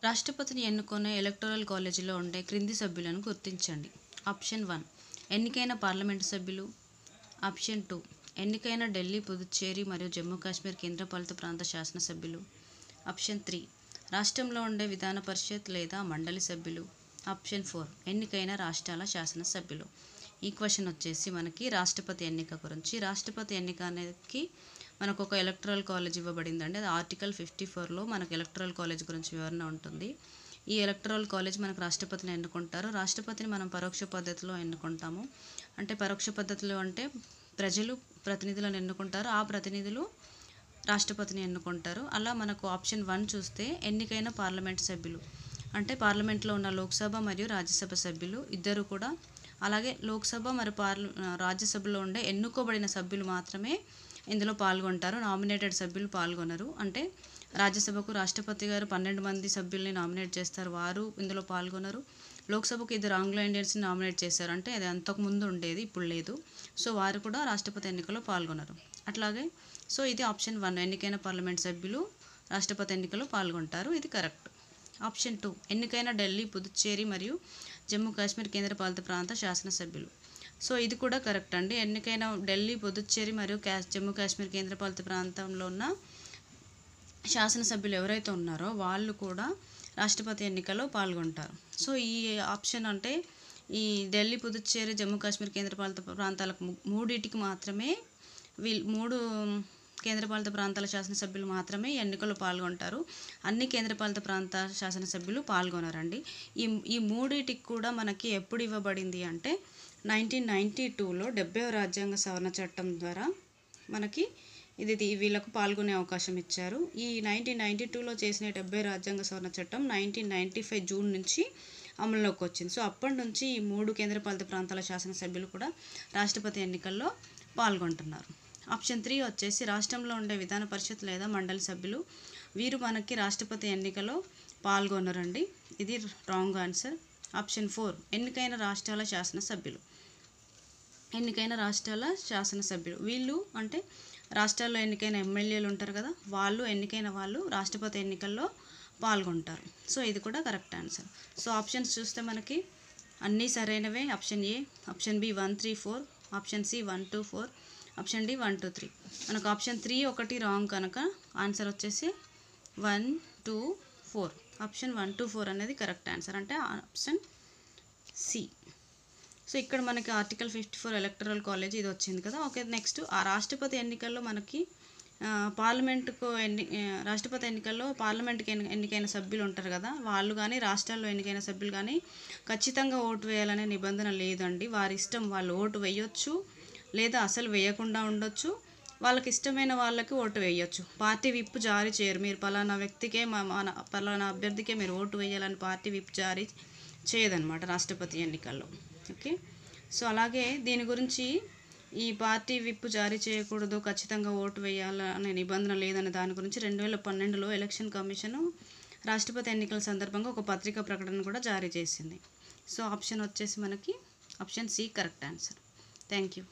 రాష్ట్రపతిని ఎన్నుకునే ఎలక్టోరల్ కాలేజీలో ఉండే క్రింది సభ్యులను గుర్తించండి. ఆప్షన్ 1 ఎన్నికైన పార్లమెంటు సభ్యులు. ఆప్షన్ 2 ఎన్నికైన ఢిల్లీ, పుదుచ్చేరి మరియు జమ్మూ కాశ్మీర్ కేంద్రపాలిత ప్రాంత శాసనసభ్యులు. ఆప్షన్ 3 రాష్ట్రంలో ఉండే విధాన పరిషత్ లేదా మండలి సభ్యులు. ఆప్షన్ 4 ఎన్నికైన రాష్ట్రాల శాసనసభ్యులు. ఈ క్వశ్చన్ వచ్చేసి మనకి రాష్ట్రపతి ఎన్నిక గురించి. రాష్ట్రపతి ఎన్నిక అనేది మనకు ఒక ఎలక్టరల్ కాలేజ్ ఇవ్వబడిందండి. అది ఆర్టికల్ 54లో మనకు ఎలక్టరల్ కాలేజ్ గురించి వివరణ ఉంటుంది. ఈ ఎలక్టరల్ కాలేజ్ మనకు రాష్ట్రపతిని ఎన్నుకుంటారు. రాష్ట్రపతిని మనం పరోక్ష పద్ధతిలో ఎన్నుకుంటాము. అంటే పరోక్ష పద్ధతిలో అంటే ప్రజలు ప్రతినిధులను ఎన్నుకుంటారు, ఆ ప్రతినిధులు రాష్ట్రపతిని ఎన్నుకుంటారు. అలా మనకు ఆప్షన్ 1 చూస్తే ఎన్నికైన పార్లమెంట్ సభ్యులు అంటే పార్లమెంట్లో ఉన్న లోక్సభ మరియు రాజ్యసభ సభ్యులు ఇద్దరు కూడా, అలాగే లోక్సభ మరియు రాజ్యసభలో ఉండే ఎన్నుకోబడిన సభ్యులు మాత్రమే ఇందులో పాల్గొంటారు. నామినేటెడ్ సభ్యులు పాల్గొనరు. అంటే రాజ్యసభకు రాష్ట్రపతి గారు 12 మంది సభ్యుల్ని నామినేట్ చేస్తారు, వారు ఇందులో పాల్గొనరు. లోక్సభకు 2 ఆంగ్లో ఇండియన్స్ని నామినేట్ చేశారు, అంటే అది అంతకుముందు ఉండేది, ఇప్పుడు లేదు. సో వారు కూడా రాష్ట్రపతి ఎన్నికలో పాల్గొనరు. అట్లాగే సో ఇది ఆప్షన్ 1 ఎన్నికైన పార్లమెంట్ సభ్యులు రాష్ట్రపతి ఎన్నికలో పాల్గొంటారు, ఇది కరెక్ట్. ఆప్షన్ 2 ఎన్నికైన ఢిల్లీ, పుదుచ్చేరి మరియు జమ్మూ కాశ్మీర్ కేంద్రపాలిత ప్రాంత శాసనసభ్యులు. సో ఇది కూడా కరెక్ట్ అండి. ఎన్నికైన ఢిల్లీ, పుదుచ్చేరి మరియు జమ్మూ కాశ్మీర్ కేంద్రపాలిత ప్రాంతంలో ఉన్న శాసనసభ్యులు ఎవరైతే ఉన్నారో వాళ్ళు కూడా రాష్ట్రపతి ఎన్నికలో పాల్గొంటారు. సో ఈ ఆప్షన్ అంటే ఈ ఢిల్లీ, పుదుచ్చేరి, జమ్మూ కాశ్మీర్ కేంద్రపాలిత ప్రాంతాలకు మూడింటికి మాత్రమే మూడు కేంద్రపాలిత ప్రాంతాల శాసనసభ్యులు మాత్రమే ఎన్నికల్లో పాల్గొంటారు. అన్ని కేంద్రపాలిత ప్రాంత శాసనసభ్యులు పాల్గొనరండి. ఈ మూడింటికి కూడా మనకి ఎప్పుడు ఇవ్వబడింది అంటే 1992లో 70వ రాజ్యాంగ సవరణ చట్టం ద్వారా మనకి వీళ్ళకు పాల్గొనే అవకాశం ఇచ్చారు. ఈ 1992లో చేసిన 70 రాజ్యాంగ సవరణ చట్టం 1995 జూన్ నుంచి అమల్లోకి వచ్చింది. సో అప్పటి నుంచి ఈ 3 కేంద్రపాలిత ప్రాంతాల శాసనసభ్యులు కూడా రాష్ట్రపతి ఎన్నికల్లో పాల్గొంటున్నారు. ఆప్షన్ 3 వచ్చేసి రాష్ట్రంలో ఉండే విధాన పరిషత్ లేదా మండలి సభ్యులు. వీరు మనకి రాష్ట్రపతి ఎన్నికలో పాల్గొనరండి, ఇది రాంగ్ ఆన్సర్. ఆప్షన్ 4 ఎన్నికైన రాష్ట్రాల శాసనసభ్యులు. ఎన్నికైన రాష్ట్రాల శాసనసభ్యులు వీళ్ళు అంటే రాష్ట్రాల్లో ఎన్నికైన ఎమ్మెల్యేలు ఉంటారు కదా, ఎన్నికైన వాళ్ళు రాష్ట్రపతి ఎన్నికల్లో పాల్గొంటారు. సో ఇది కూడా కరెక్ట్ ఆన్సర్. సో ఆప్షన్స్ చూస్తే మనకి అన్నీ సరైనవే. Option A, option B 1, 3, 4, option C 1, 2, 4, option D 1, 2, 3. మనకు ఆప్షన్ 3 ఒకటి రాంగ్ కనుక ఆన్సర్ వచ్చేసి 1, 2, 4. ఆప్షన్ 1, 2, 4 అనేది కరెక్ట్ ఆన్సర్, అంటే ఆప్షన్ సి. సో ఇక్కడ మనకి ఆర్టికల్ 54 ఎలక్టరల్ కాలేజ్ ఇది వచ్చింది కదా. ఓకే, నెక్స్ట్ ఆ రాష్ట్రపతి ఎన్నికల్లో మనకి రాష్ట్రపతి ఎన్నికల్లో పార్లమెంట్కి ఎన్నికైన సభ్యులు ఉంటారు కదా, వాళ్ళు కానీ రాష్ట్రాల్లో ఎన్నికైన సభ్యులు కానీ ఖచ్చితంగా ఓటు వేయాలనే నిబంధన లేదండి. వారి ఇష్టం, వాళ్ళు ఓటు వేయొచ్చు లేదా అసలు వేయకుండా ఉండొచ్చు, వాళ్ళకి ఇష్టమైన వాళ్ళకి ఓటు వేయొచ్చు. పార్టీ విప్ జారీ చేయరు. మీరు పలానా వ్యక్తికే పలానా అభ్యర్థికే మీరు ఓటు వేయాలని పార్టీ విప్ జారీ చేయదన్నమాట రాష్ట్రపతి ఎన్నికల్లో. ఓకే, సో అలాగే దీని గురించి ఈ పార్టీ విప్ జారీ చేయకూడదు, ఖచ్చితంగా ఓటు వేయాలనే నిబంధన లేదనే దాని గురించి 2012లో ఎలక్షన్ కమిషన్ రాష్ట్రపతి ఎన్నికల సందర్భంగా ఒక పత్రికా ప్రకటన కూడా జారీ చేసింది. సో ఆప్షన్ వచ్చేసి మనకి option C correct answer. Thank you.